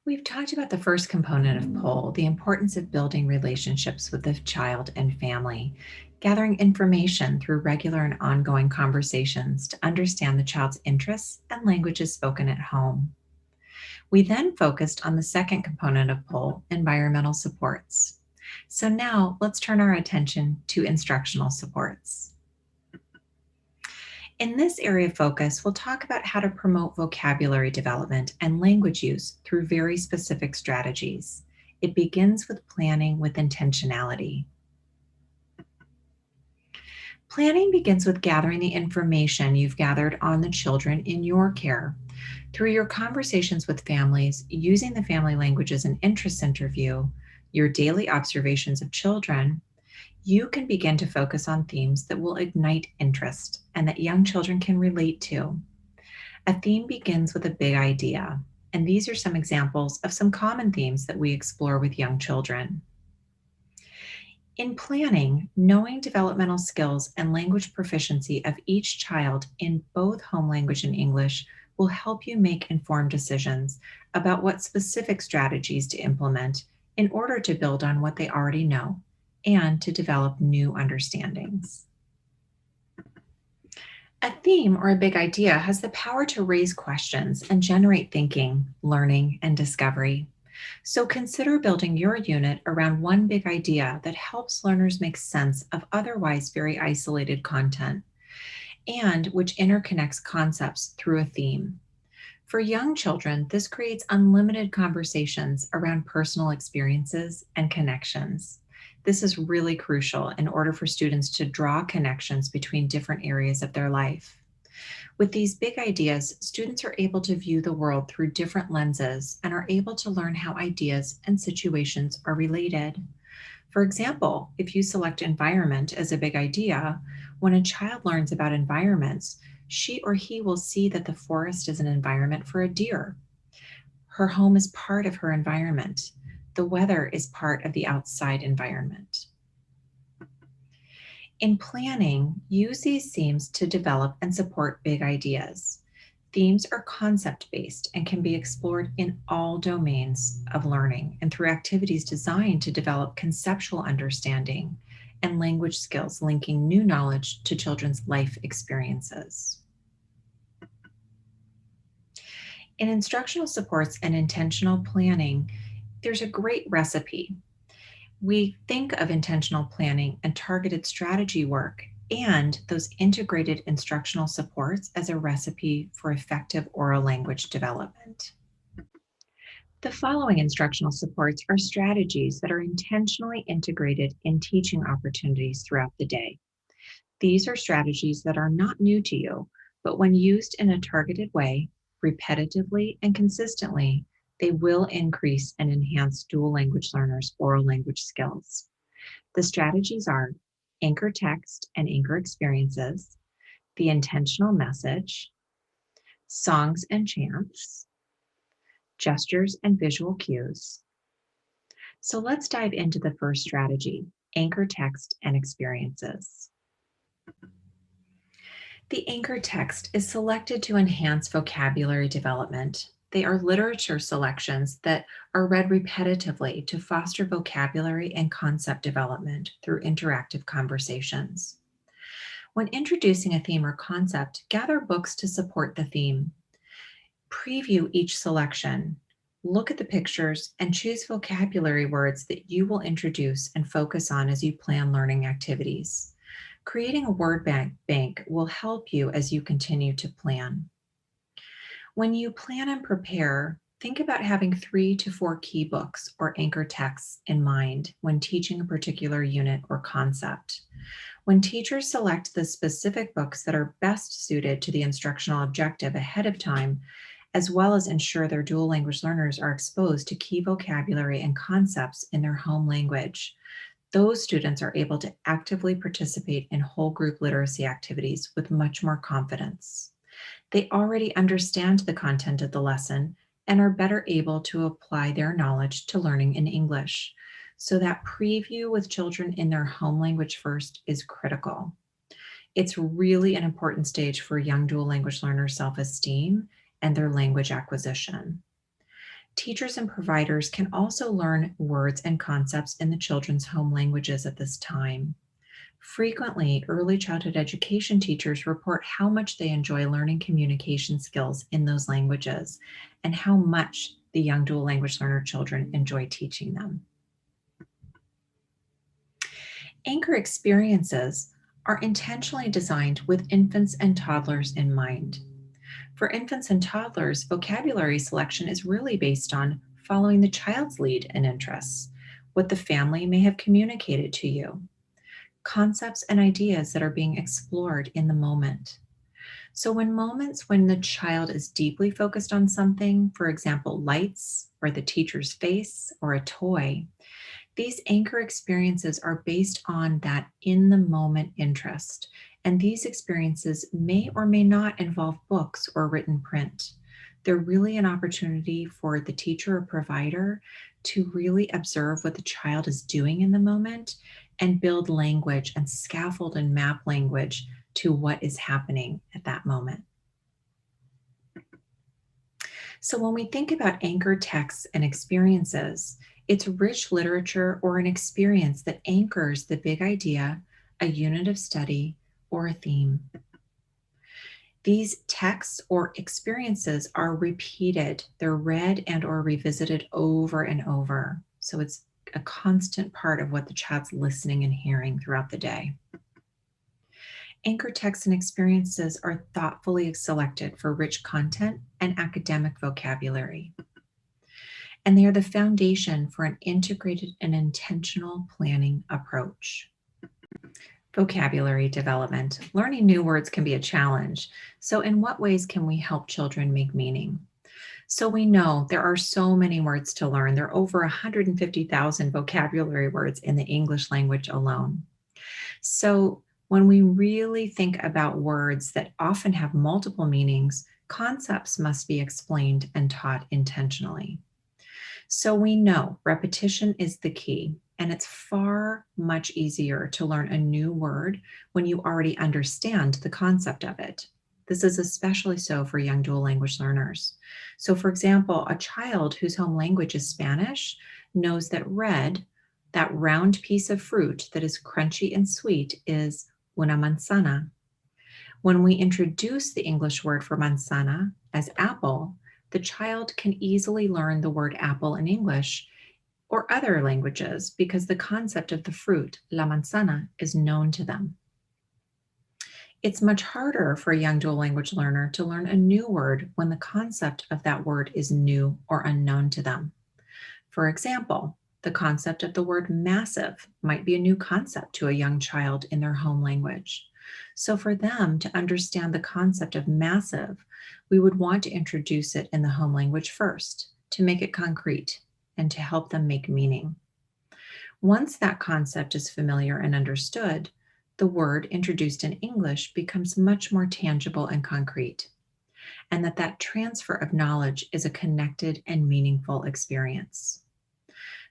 We've talked about the first component of pull, the importance of building relationships with the child and family, gathering information through regular and ongoing conversations to understand the child's interests and languages spoken at home. We then focused on the second component of pull, environmental supports. So now let's turn our attention to instructional supports. In this area of focus, we'll talk about how to promote vocabulary development and language use through very specific strategies. It begins with planning with intentionality. Planning begins with gathering the information you've gathered on the children in your care. Through your conversations with families, using the family languages and interests interview, your daily observations of children, you can begin to focus on themes that will ignite interest and that young children can relate to. A theme begins with a big idea, and these are some examples of some common themes that we explore with young children. In planning, knowing developmental skills and language proficiency of each child in both home language and English will help you make informed decisions about what specific strategies to implement in order to build on what they already know and to develop new understandings. A theme or a big idea has the power to raise questions and generate thinking, learning, and discovery. So consider building your unit around one big idea that helps learners make sense of otherwise very isolated content and which interconnects concepts through a theme. For young children, this creates unlimited conversations around personal experiences and connections. This is really crucial in order for students to draw connections between different areas of their life. With these big ideas, students are able to view the world through different lenses and are able to learn how ideas and situations are related. For example, if you select environment as a big idea, when a child learns about environments, she or he will see that the forest is an environment for a deer. Her home is part of her environment. The weather is part of the outside environment. In planning, use these themes to develop and support big ideas. Themes are concept based and can be explored in all domains of learning and through activities designed to develop conceptual understanding and language skills, linking new knowledge to children's life experiences. In instructional supports and intentional planning, there's a great recipe. We think of intentional planning and targeted strategy work and those integrated instructional supports as a recipe for effective oral language development. The following instructional supports are strategies that are intentionally integrated in teaching opportunities throughout the day. These are strategies that are not new to you, but when used in a targeted way, repetitively and consistently, they will increase and enhance dual language learners' oral language skills. The strategies are anchor text and anchor experiences, the intentional message, songs and chants, gestures and visual cues. So let's dive into the first strategy, anchor text and experiences. The anchor text is selected to enhance vocabulary development. They are literature selections that are read repetitively to foster vocabulary and concept development through interactive conversations. When introducing a theme or concept, gather books to support the theme. Preview each selection. Look at the pictures and choose vocabulary words that you will introduce and focus on as you plan learning activities. Creating a word bank will help you as you continue to plan. When you plan and prepare, think about having 3 to 4 key books or anchor texts in mind when teaching a particular unit or concept. When teachers select the specific books that are best suited to the instructional objective ahead of time, as well as ensure their dual language learners are exposed to key vocabulary and concepts in their home language, those students are able to actively participate in whole group literacy activities with much more confidence. They already understand the content of the lesson and are better able to apply their knowledge to learning in English. So that preview with children in their home language first is critical. It's really an important stage for young dual language learners' self-esteem and their language acquisition. Teachers and providers can also learn words and concepts in the children's home languages at this time. Frequently, early childhood education teachers report how much they enjoy learning communication skills in those languages and how much the young dual language learner children enjoy teaching them. Anchor experiences are intentionally designed with infants and toddlers in mind. For infants and toddlers, vocabulary selection is really based on following the child's lead and interests, what the family may have communicated to you, concepts and ideas that are being explored in the moment. So, when the child is deeply focused on something, for example, lights or the teacher's face or a toy, these anchor experiences are based on that in the moment interest. And these experiences may or may not involve books or written print. They're really an opportunity for the teacher or provider to really observe what the child is doing in the moment and build language and scaffold and map language to what is happening at that moment. So, when we think about anchored texts and experiences, it's rich literature or an experience that anchors the big idea, a unit of study, or a theme. These texts or experiences are repeated. They're read and or revisited over and over. So it's a constant part of what the child's listening and hearing throughout the day. Anchor texts and experiences are thoughtfully selected for rich content and academic vocabulary. And they are the foundation for an integrated and intentional planning approach. Vocabulary development. Learning new words can be a challenge. So, in what ways can we help children make meaning? So, we know there are so many words to learn. There are over 150,000 vocabulary words in the English language alone. So, when we really think about words that often have multiple meanings, concepts must be explained and taught intentionally. So we know repetition is the key, and it's far much easier to learn a new word when you already understand the concept of it. This is especially so for young dual language learners. So, for example, a child whose home language is Spanish knows that red, that round piece of fruit that is crunchy and sweet, is una manzana. When we introduce the English word for manzana as apple, the child can easily learn the word apple in English or other languages because the concept of the fruit, la manzana, is known to them. It's much harder for a young dual language learner to learn a new word when the concept of that word is new or unknown to them. For example, the concept of the word massive might be a new concept to a young child in their home language. So, for them to understand the concept of massive, we would want to introduce it in the home language first to make it concrete and to help them make meaning. Once that concept is familiar and understood, the word introduced in English becomes much more tangible and concrete, and that transfer of knowledge is a connected and meaningful experience.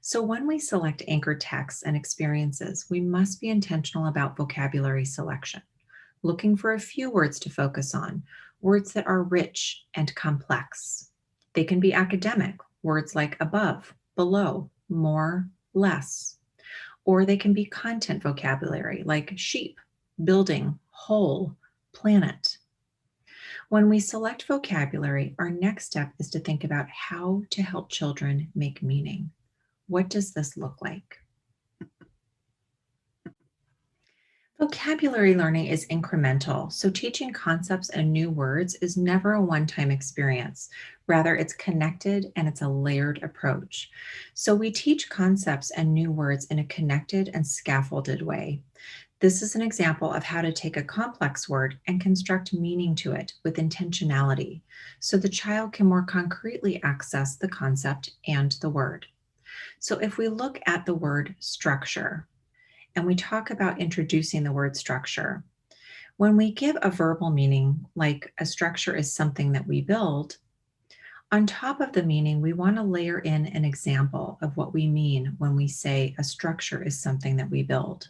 So, when we select anchor texts and experiences, we must be intentional about vocabulary selection, looking for a few words to focus on, words that are rich and complex. They can be academic, words like above, below, more, less. Or they can be content vocabulary like sheep, building, whole, planet. When we select vocabulary, our next step is to think about how to help children make meaning. What does this look like? Vocabulary learning is incremental, so teaching concepts and new words is never a one-time experience. Rather, it's connected and it's a layered approach. So we teach concepts and new words in a connected and scaffolded way. This is an example of how to take a complex word and construct meaning to it with intentionality, so the child can more concretely access the concept and the word. So if we look at the word structure, and we talk about introducing the word structure. When we give a verbal meaning, like a structure is something that we build, on top of the meaning, we want to layer in an example of what we mean when we say a structure is something that we build.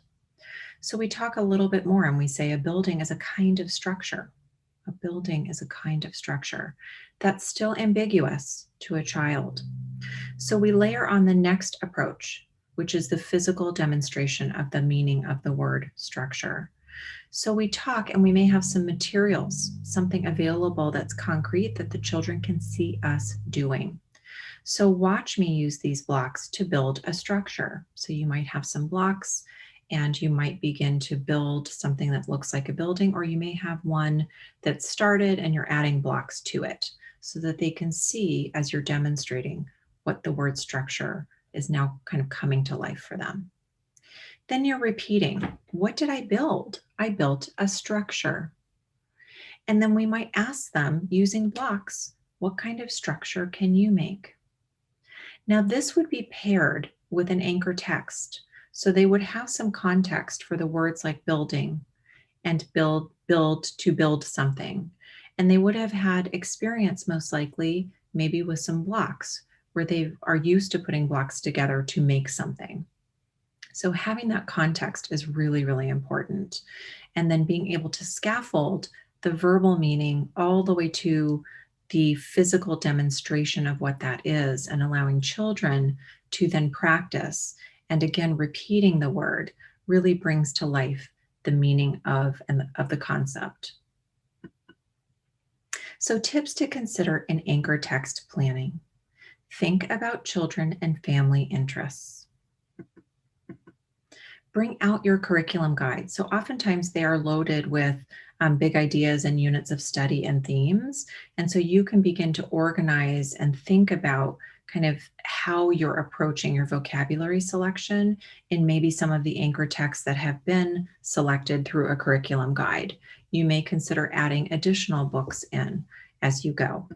So we talk a little bit more and we say a building is a kind of structure. A building is a kind of structure. That's still ambiguous to a child. So we layer on the next approach, which is the physical demonstration of the meaning of the word structure. So we talk and we may have some materials, something available that's concrete that the children can see us doing. So watch me use these blocks to build a structure. So you might have some blocks and you might begin to build something that looks like a building, or you may have one that started and you're adding blocks to it so that they can see as you're demonstrating what the word structure is now kind of coming to life for them. Then you're repeating, what did I build? I built a structure. And then we might ask them using blocks, what kind of structure can you make? Now, this would be paired with an anchor text. So they would have some context for the words like building and build to build something. And they would have had experience, most likely, maybe with some blocks where they are used to putting blocks together to make something. So having that context is really, really important. And then being able to scaffold the verbal meaning all the way to the physical demonstration of what that is, and allowing children to then practice. And again, repeating the word really brings to life the meaning of the concept. So tips to consider in anchor text planning. Think about children and family interests. Bring out your curriculum guide. So oftentimes they are loaded with big ideas and units of study and themes. And so you can begin to organize and think about kind of how you're approaching your vocabulary selection in maybe some of the anchor texts that have been selected through a curriculum guide. You may consider adding additional books in as you go.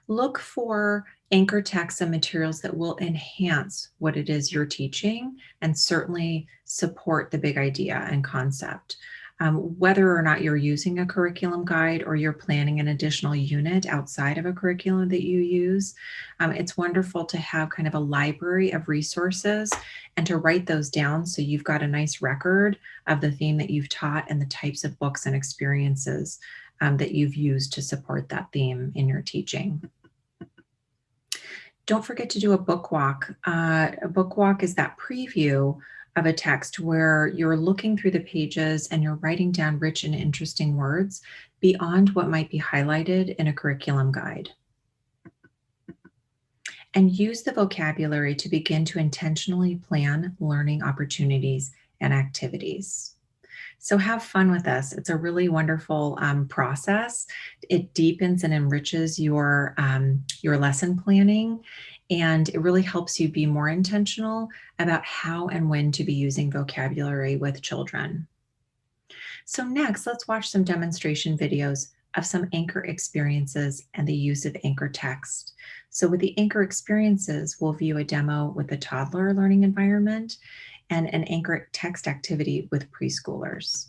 Look for anchor texts and materials that will enhance what it is you're teaching and certainly support the big idea and concept. Whether or not you're using a curriculum guide or you're planning an additional unit outside of a curriculum that you use, it's wonderful to have kind of a library of resources and to write those down so you've got a nice record of the theme that you've taught and the types of books and experiences that you've used to support that theme in your teaching. Don't forget to do a book walk. A book walk is that preview of a text where you're looking through the pages and you're writing down rich and interesting words beyond what might be highlighted in a curriculum guide. And use the vocabulary to begin to intentionally plan learning opportunities and activities. So have fun with this. It's a really wonderful process. It deepens and enriches your lesson planning, and it really helps you be more intentional about how and when to be using vocabulary with children. So next, let's watch some demonstration videos of some anchor experiences and the use of anchor text. So with the anchor experiences, we'll view a demo with a toddler learning environment and an anchor text activity with preschoolers.